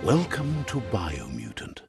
Welcome to Biomutant.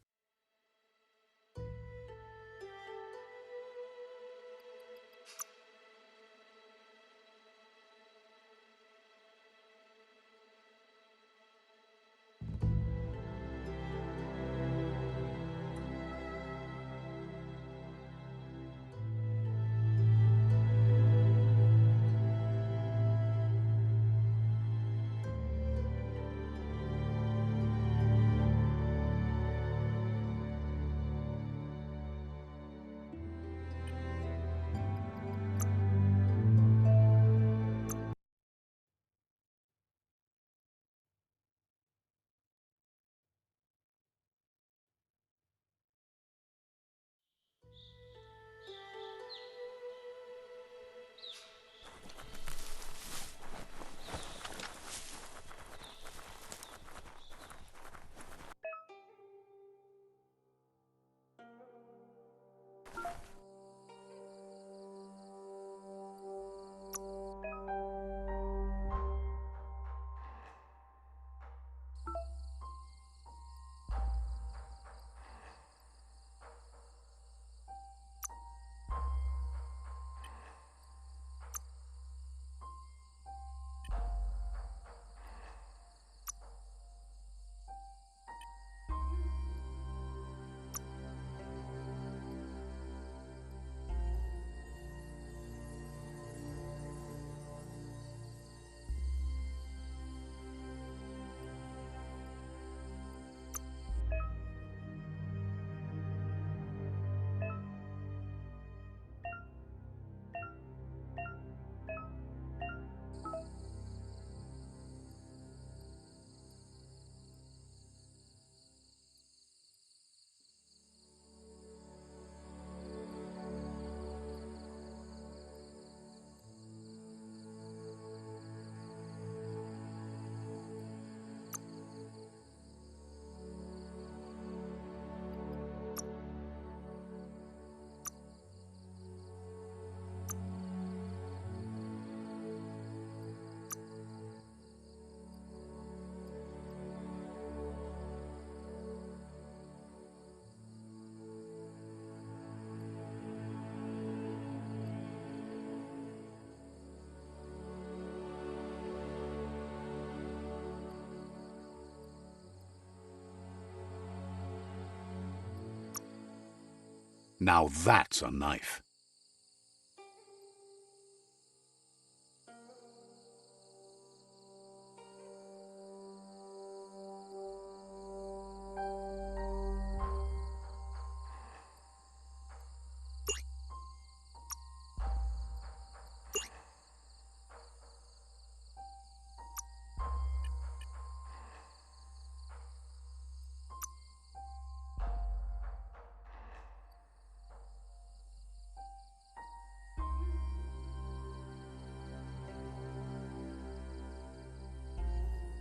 Now that's a knife.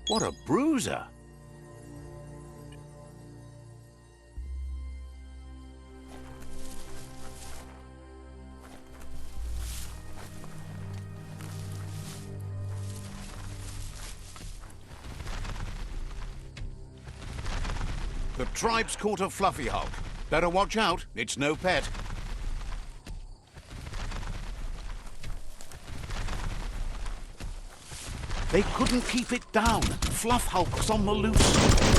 What a bruiser! The tribe's caught a fluffy hulk. Better watch out, it's no pet. They couldn't keep it down. Fluff Hulk's on the loose.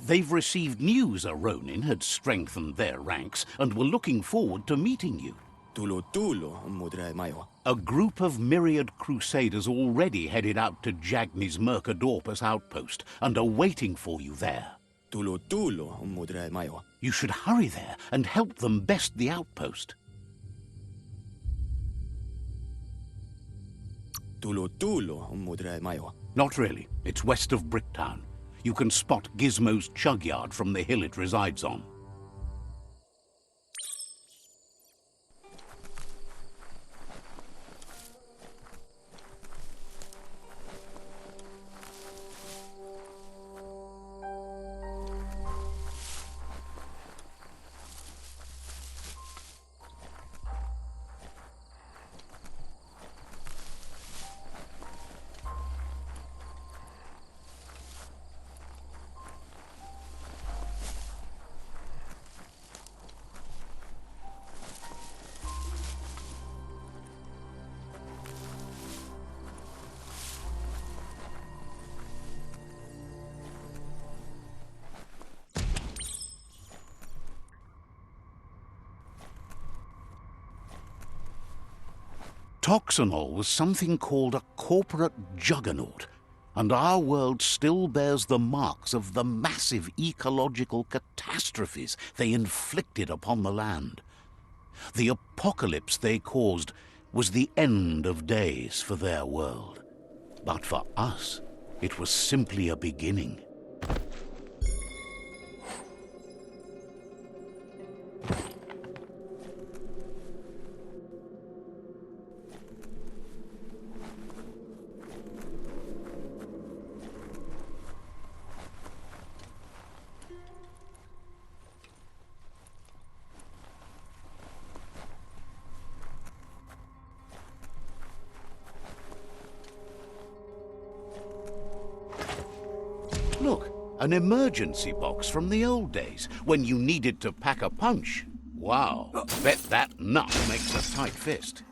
They've received news a Ronin had strengthened their ranks and were looking forward to meeting you. A group of myriad crusaders already headed out to Jagni's Mercadorpus outpost and are waiting for you there. You should hurry there and help them best the outpost. Not really. It's west of Bricktown. You can spot Gizmo's chug yard from the hill it resides on. Toxanol was something called a corporate juggernaut, and our world still bears the marks of the massive ecological catastrophes they inflicted upon the land. The apocalypse they caused was the end of days for their world. But for us, it was simply a beginning. Look, an emergency box from the old days, when you needed to pack a punch. Wow, bet that nut makes a tight fist.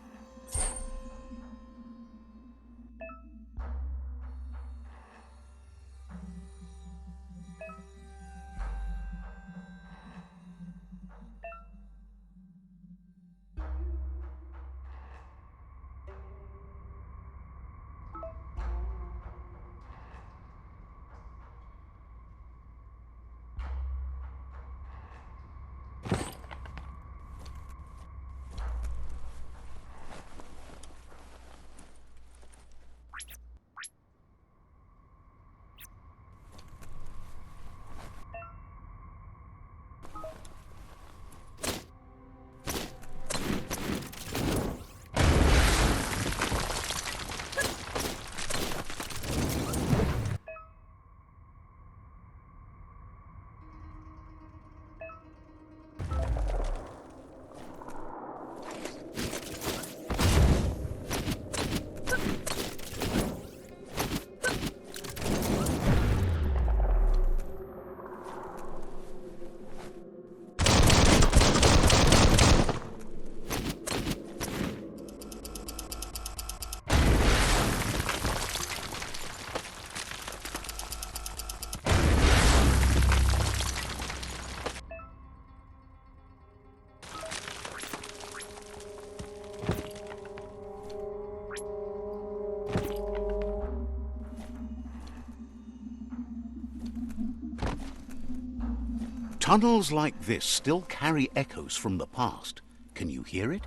Tunnels like this still carry echoes from the past. Can you hear it?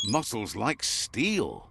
Muscles like steel.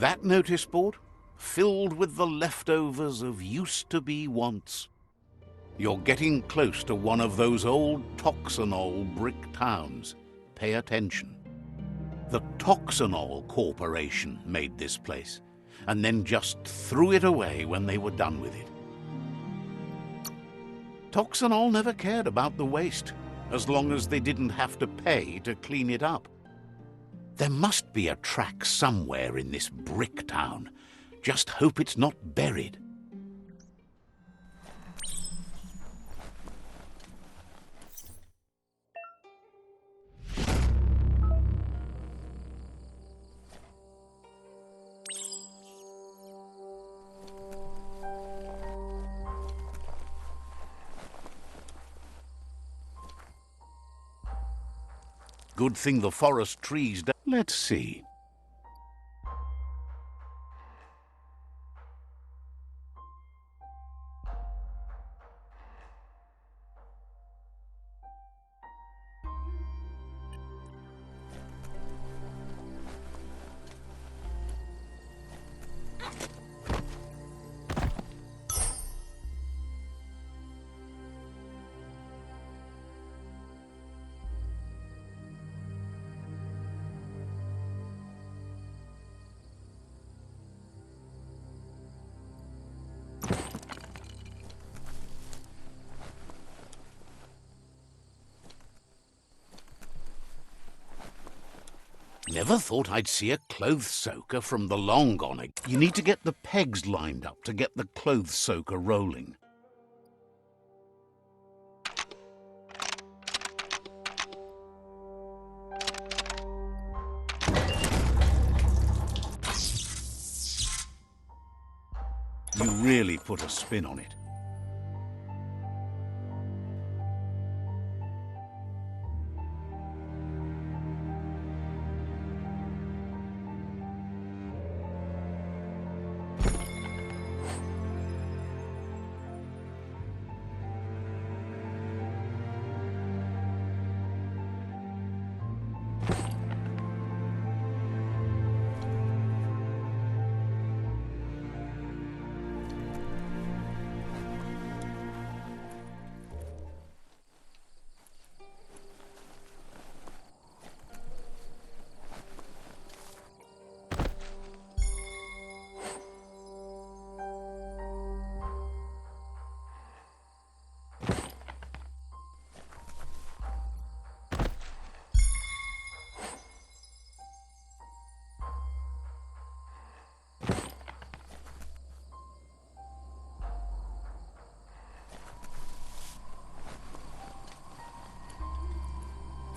That notice board? Filled with the leftovers of used-to-be wants. You're getting close to one of those old Toxanol brick towns. Pay attention. The Toxanol Corporation made this place, and then just threw it away when they were done with it. Toxanol never cared about the waste, as long as they didn't have to pay to clean it up. There must be a track somewhere in this brick town. Just hope it's not buried. Good thing the forest trees don't. Let's see. never thought I'd see a clothes soaker from the long gone. You need to get the pegs lined up to get the clothes soaker rolling. You really put a spin on it.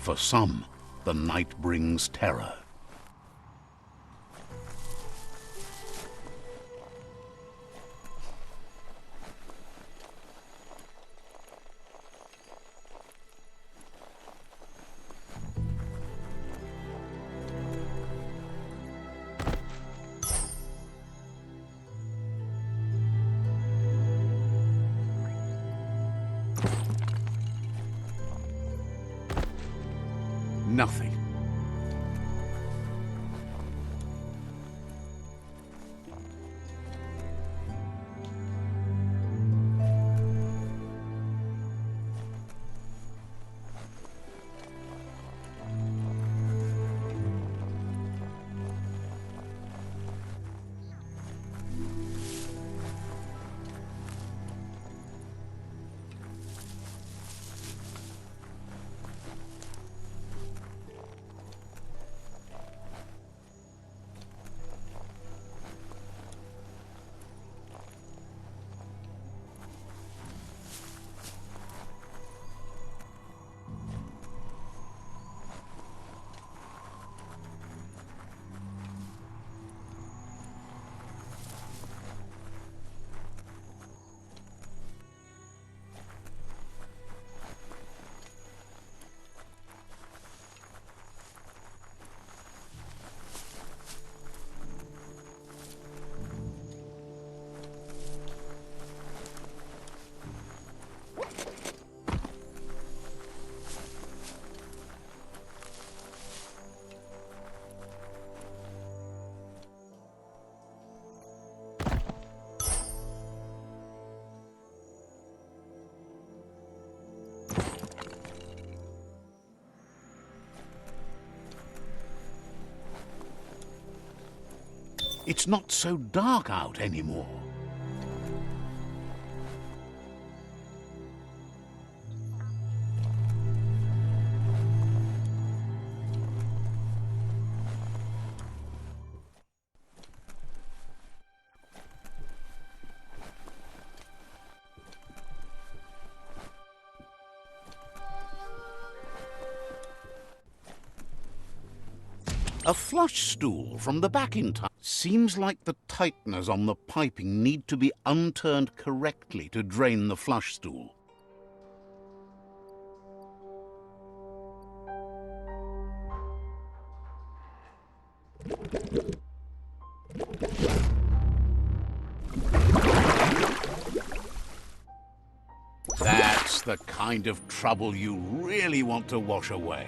For some, the night brings terror. Nothing. It's not so dark out anymore. A flush stool from the back in time. Seems like the tighteners on the piping need to be unturned correctly to drain the flush stool. That's the kind of trouble you really want to wash away.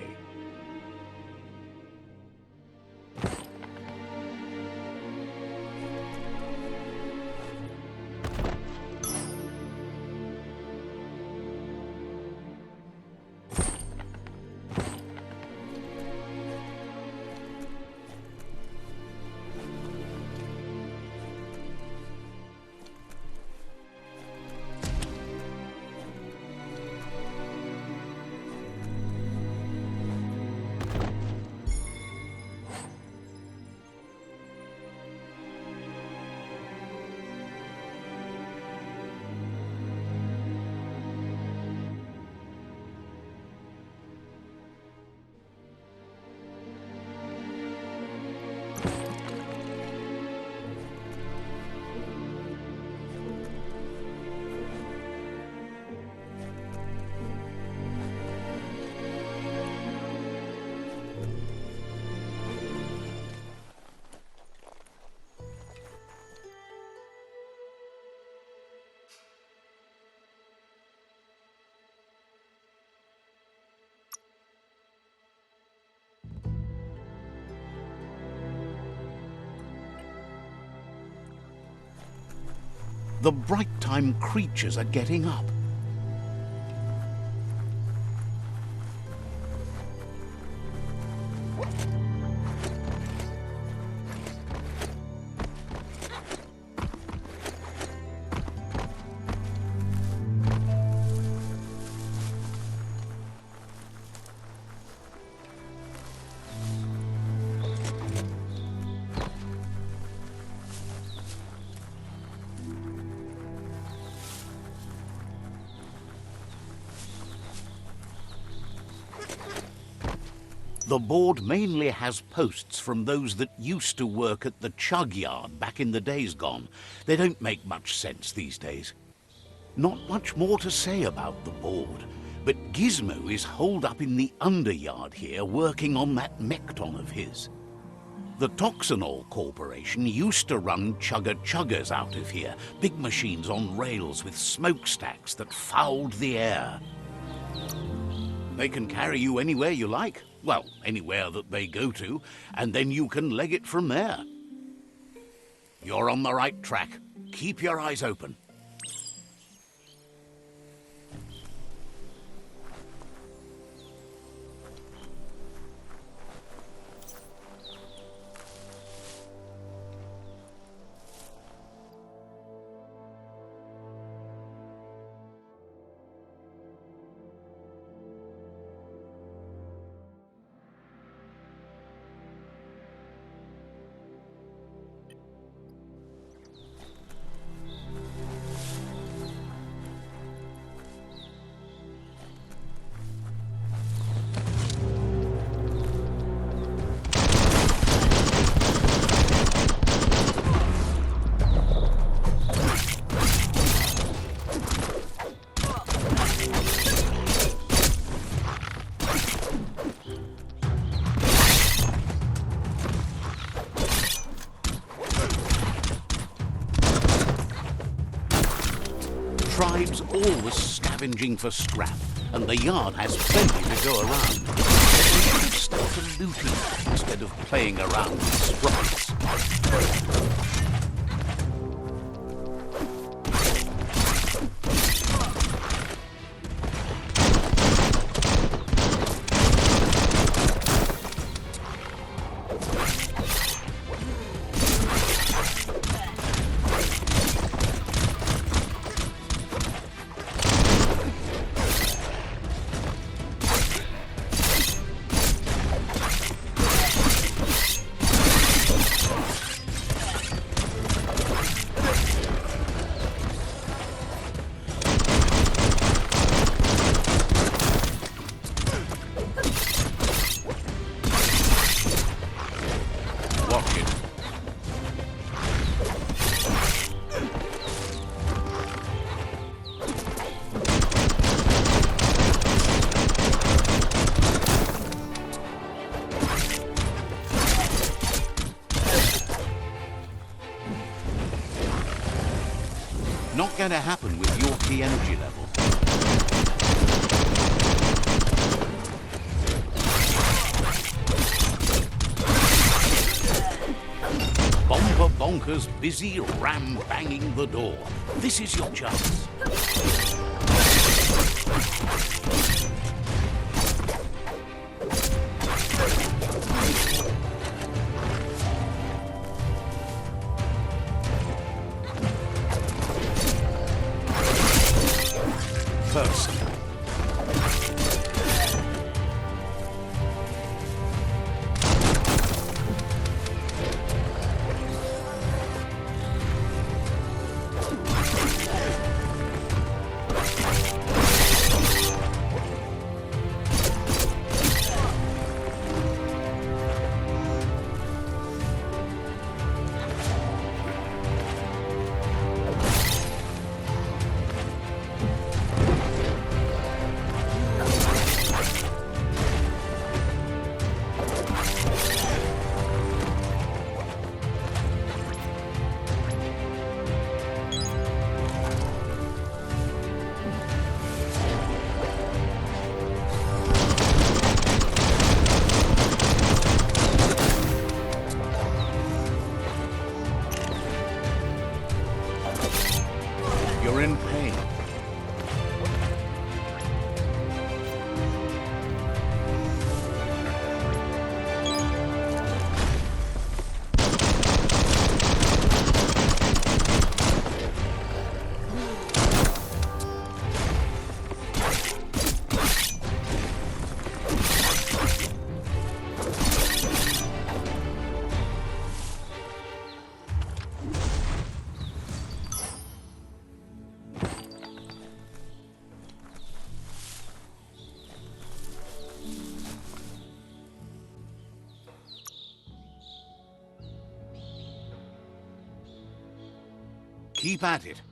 The bright time creatures are getting up. The board mainly has posts from those that used to work at the chug yard back in the days gone. They don't make much sense these days. Not much more to say about the board, but Gizmo is holed up in the underyard here working on that Mekton of his. The Toxanol Corporation used to run chugger-chuggers out of here, big machines on rails with smokestacks that fouled the air. They can carry you anywhere you like. Well, anywhere that they go to, and then you can leg it from there. You're on the right track. Keep your eyes open. Tribes always scavenging for scrap, and the yard has plenty to go around. We should start a looting instead of playing around with sprites. Not going to happen with your key energy level. Bomber Bonkers busy ram-banging the door. This is your chance. Person. You're in pain. Keep at it.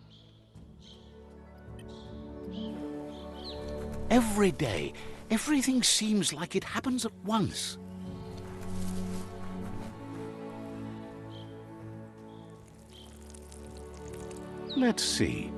Every day, everything seems like it happens at once. Let's see.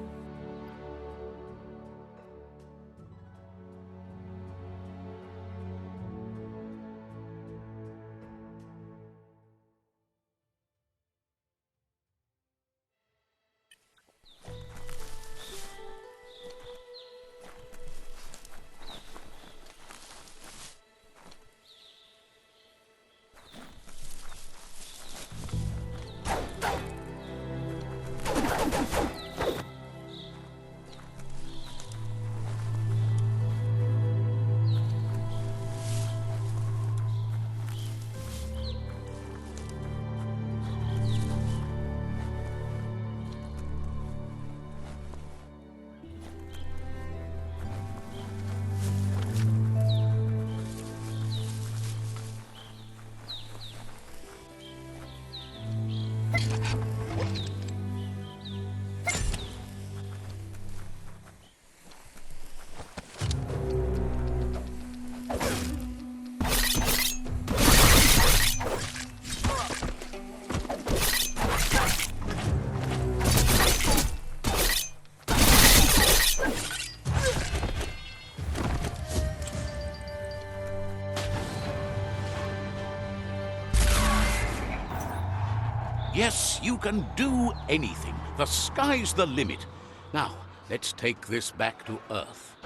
Yes, you can do anything. The sky's the limit. Now, let's take this back to Earth.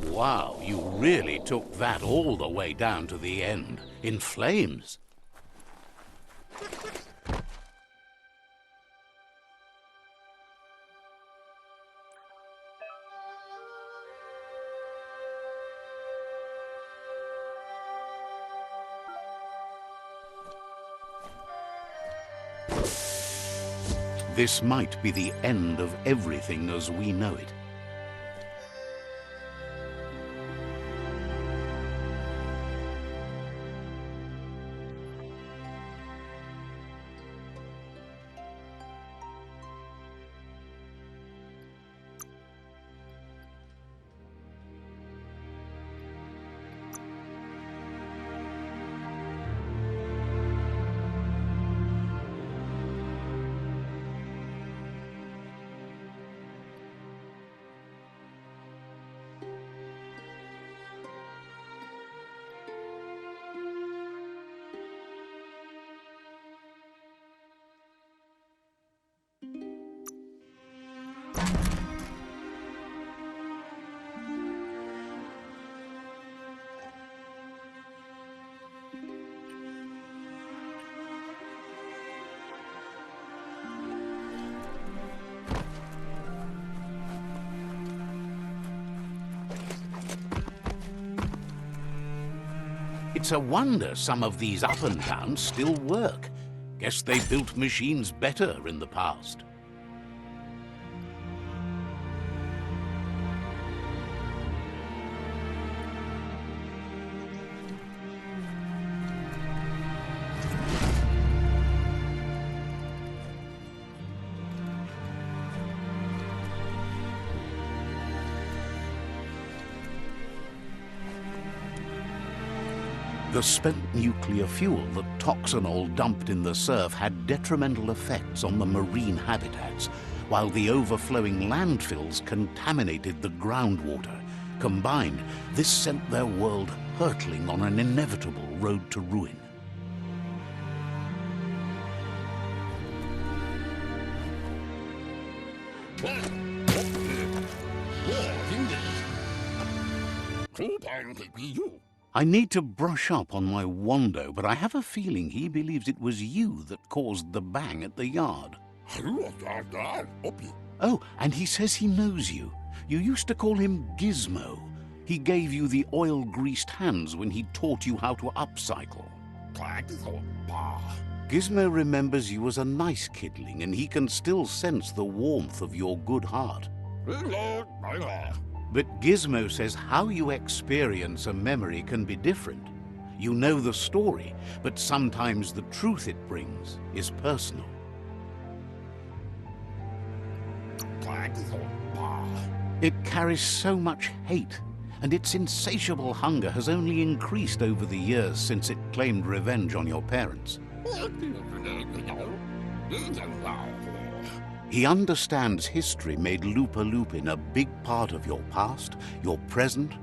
Wow, you really took that all the way down to the end, in flames. This might be the end of everything as we know it. It's a wonder some of these up and downs still work. Guess they built machines better in the past. The spent nuclear fuel that Toxanol dumped in the surf had detrimental effects on the marine habitats, while the overflowing landfills contaminated the groundwater. Combined, this sent their world hurtling on an inevitable road to ruin. I need to brush up on my Wando, but I have a feeling he believes it was you that caused the bang at the yard. Oh, and he says he knows you. You used to call him Gizmo. He gave you the oil-greased hands when he taught you how to upcycle. Gizmo remembers you as a nice kidling, and he can still sense the warmth of your good heart. But Gizmo says how you experience a memory can be different. You know the story, but sometimes the truth it brings is personal. It carries so much hate, and its insatiable hunger has only increased over the years since it claimed revenge on your parents. He understands history made Lupa Lupin a big part of your past, your present,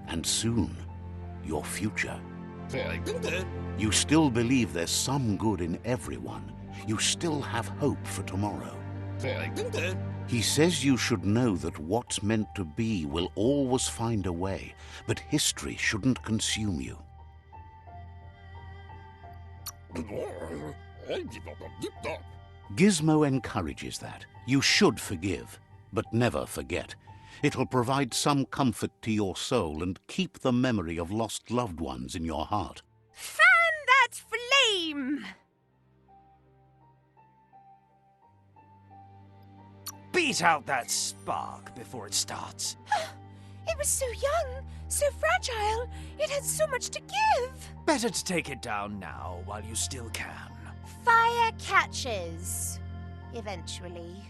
and soon, your future. You still believe there's some good in everyone. You still have hope for tomorrow. He says you should know that what's meant to be will always find a way, but history shouldn't consume you. Gizmo encourages that. You should forgive, but never forget. It'll provide some comfort to your soul and keep the memory of lost loved ones in your heart. Fan that flame! Beat out that spark before it starts. It was so young, so fragile. It had so much to give. Better to take it down now while you still can. Fire catches. Eventually.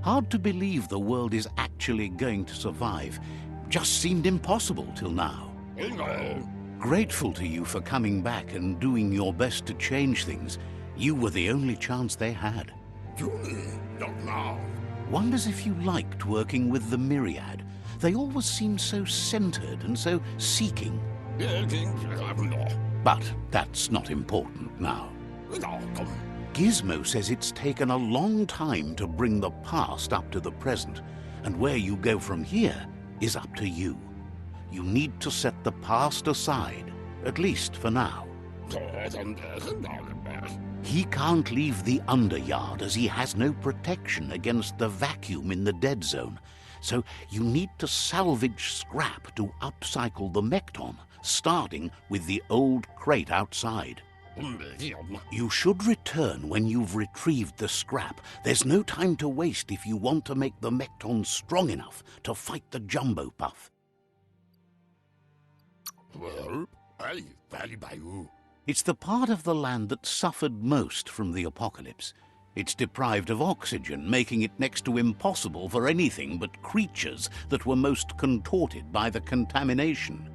Hard to believe the world is actually going to survive. Just seemed impossible till now. Grateful to you for coming back and doing your best to change things. You were the only chance they had. Wonders if you liked working with the Myriad. They always seemed so centered and so seeking. But that's not important now. Gizmo says it's taken a long time to bring the past up to the present, and where you go from here is up to you. You need to set the past aside, at least for now. He can't leave the underyard as he has no protection against the vacuum in the dead zone, so you need to salvage scrap to upcycle the Mekton, starting with the old crate outside. You should return when you've retrieved the scrap. There's no time to waste if you want to make the Mekton strong enough to fight the Jumbo Puff. It's the part of the land that suffered most from the apocalypse. It's deprived of oxygen, making it next to impossible for anything but creatures that were most contorted by the contamination.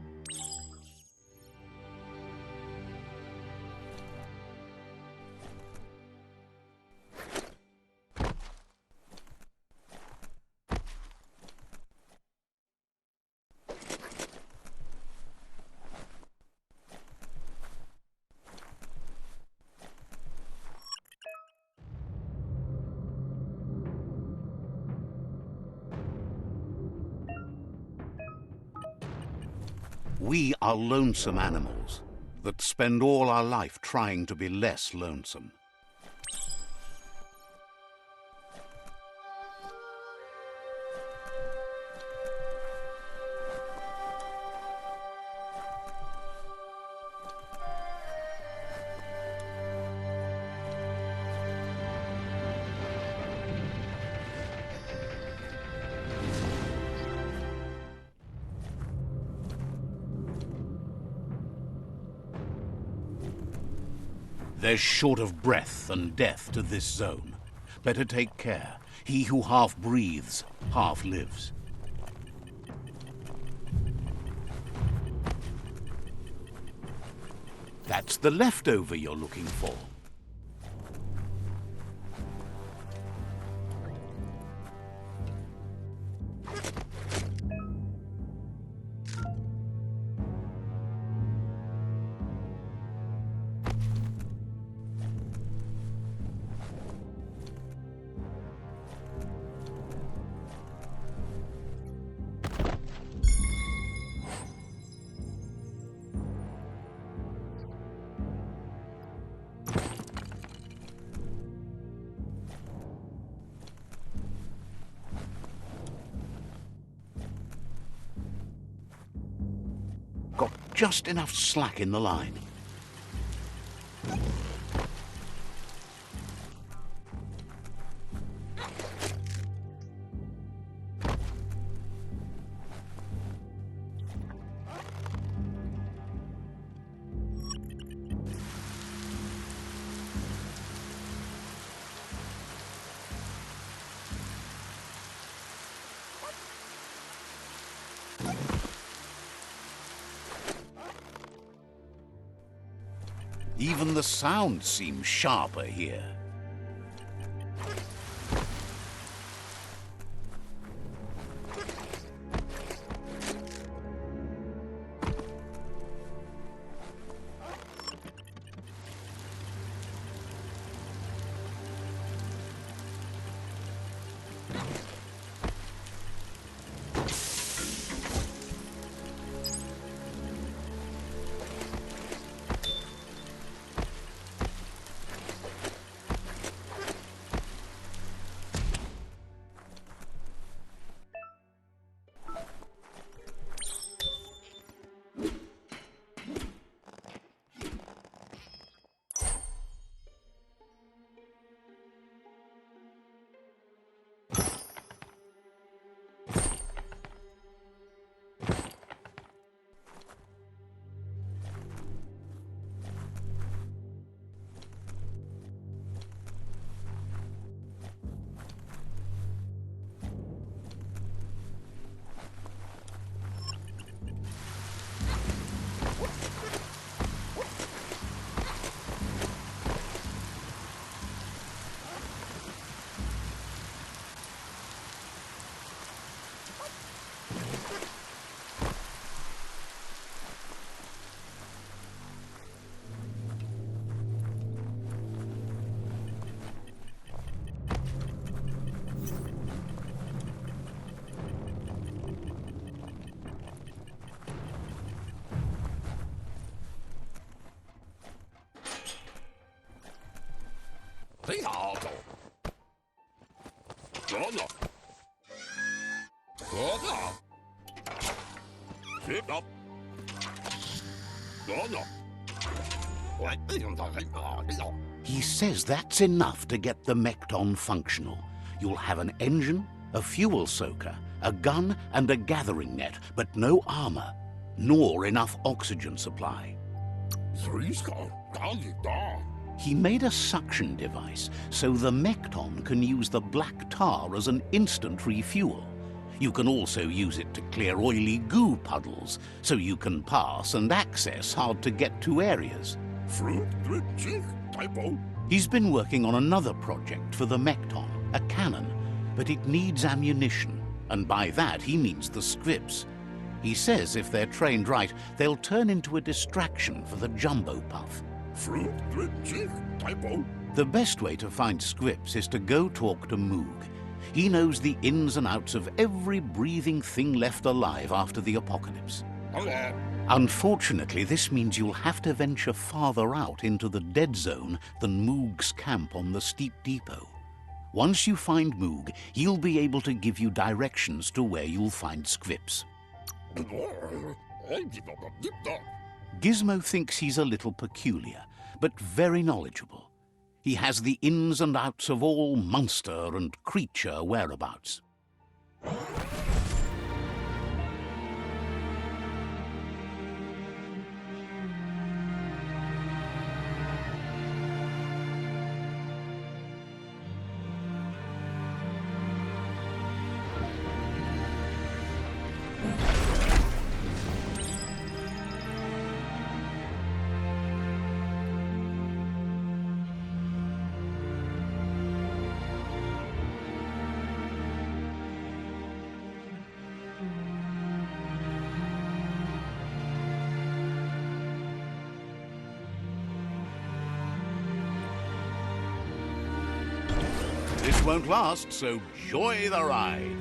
We are lonesome animals that spend all our life trying to be less lonesome. There's short of breath and death to this zone. Better take care. He who half breathes, half lives. That's the leftover you're looking for. just enough slack in the line. Even the sound seems sharper here. He says that's enough to get the Mekton functional. You'll have an engine, a fuel soaker, a gun, and a gathering net, but no armor, nor enough oxygen supply. He made a suction device so the Mekton can use the black tar as an instant refuel. You can also use it to clear oily goo puddles, so you can pass and access hard-to-get-to areas. He's been working on another project for the Mekton, a cannon, but it needs ammunition, and by that he means the scripts. He says if they're trained right, they'll turn into a distraction for the Jumbo Puff. The best way to find scripts is to go talk to Moog. He knows the ins and outs of every breathing thing left alive after the apocalypse. Unfortunately, this means you'll have to venture farther out into the dead zone than Moog's camp on the steep depot. Once you find Moog, he'll be able to give you directions to where you'll find scripts. Gizmo thinks he's a little peculiar, but very knowledgeable. He has the ins and outs of all monster and creature whereabouts. This won't last, so enjoy the ride.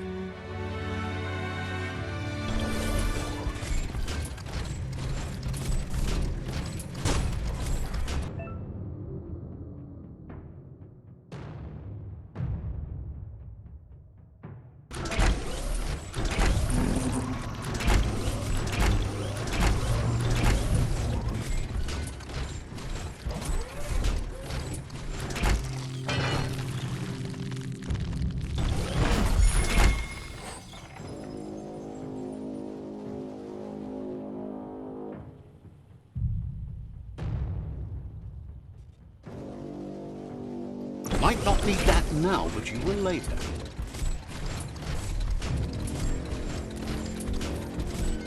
Might not need that now, but you will later.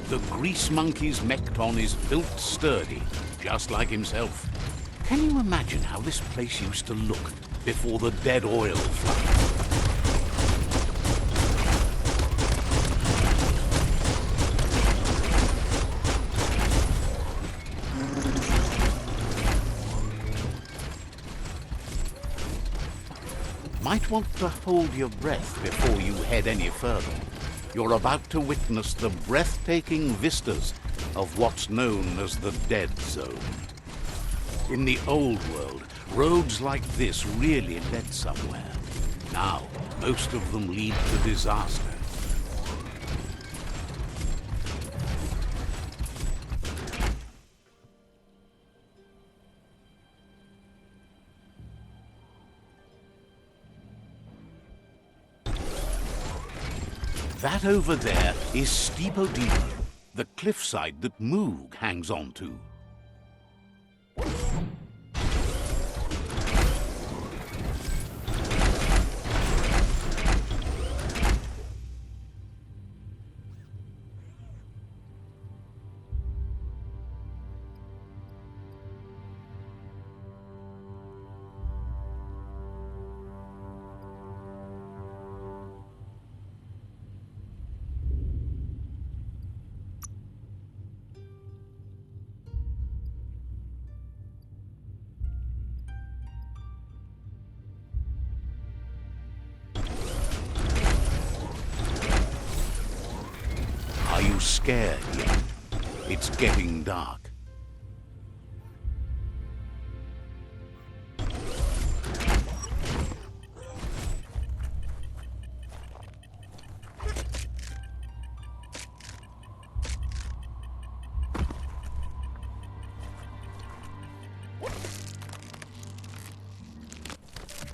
The grease monkey's mekton is built sturdy, just like himself. Can you imagine how this place used to look before the dead oil flood? Might want to hold your breath before you head any further. You're about to witness the breathtaking vistas of what's known as the Dead Zone. In the old world, roads like this really led somewhere. Now, most of them lead to disaster. That over there is Steepodino, the cliffside that Moog hangs on to. Are you scared yet? It's getting dark.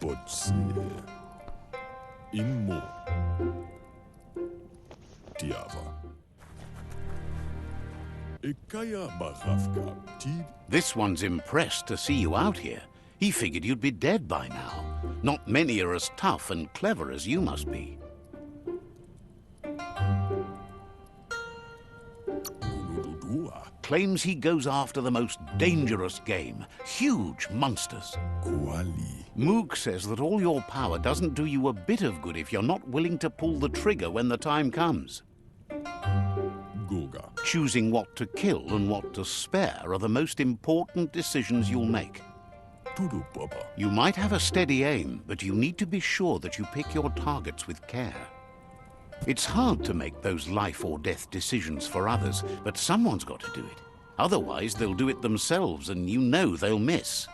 Botse. Immo. Tiava. Ikaya Barafka. Tid. This one's impressed to see you out here. He figured you'd be dead by now. Not many are as tough and clever as you must be. Unududua. Claims he goes after the most dangerous game, huge monsters. Kuali. Moog says that all your power doesn't do you a bit of good if you're not willing to pull the trigger when the time comes. Goga. Choosing what to kill and what to spare are the most important decisions you'll make. Tudu Papa. You might have a steady aim, but you need to be sure that you pick your targets with care. It's hard to make those life or death decisions for others, but someone's got to do it. Otherwise, they'll do it themselves, and you know they'll miss.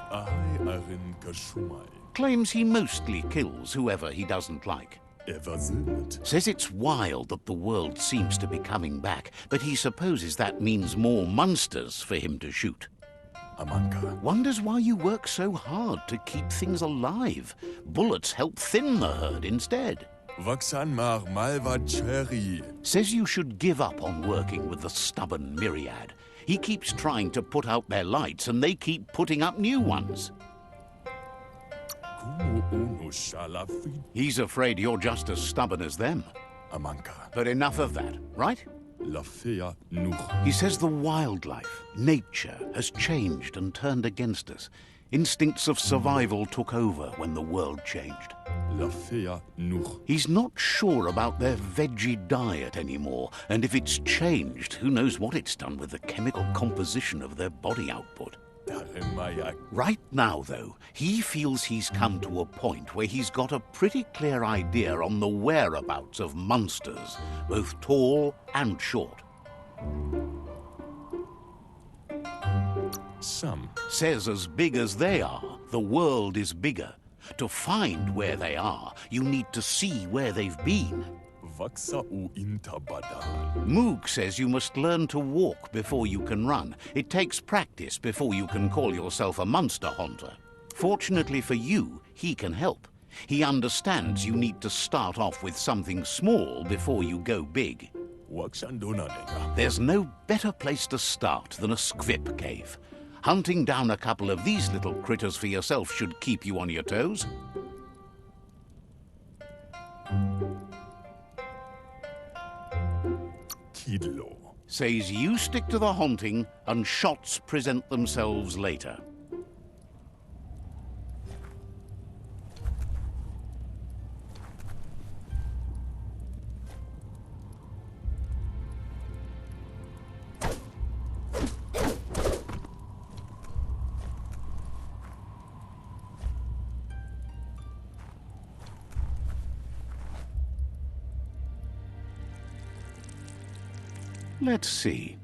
Ai Arin Kashumai. Claims he mostly kills whoever he doesn't like. Eversind. Says it's wild that the world seems to be coming back, but he supposes that means more monsters for him to shoot. Amanka. Wonders why you work so hard to keep things alive. Bullets help thin the herd instead. Vaksan Mar Malva Cherry. Says you should give up on working with the stubborn myriad. He keeps trying to put out their lights and they keep putting up new ones. Kumu Unu Shalafi. He's afraid you're just as stubborn as them. Amanka. But enough of that, right? Lafea Nur. He says the wildlife, nature, has changed and turned against us. Instincts of survival took over when the world changed. Lafea Nur. He's not sure about their veggie diet anymore, and if it's changed, who knows what it's done with the chemical composition of their body output. Taremaya. Right now, though, he feels he's come to a point where he's got a pretty clear idea on the whereabouts of monsters, both tall and short. Sam. Says as big as they are, the world is bigger. To find where they are, you need to see where they've been. Vaksa U Intabadan. Moog says you must learn to walk before you can run. It takes practice before you can call yourself a monster hunter. Fortunately for you, he can help. He understands you need to start off with something small before you go big. Wakshandona Nega. There's no better place to start than a squip cave. Hunting down a couple of these little critters for yourself should keep you on your toes. Kidlo. Says you stick to the haunting and shots present themselves later. Let's see.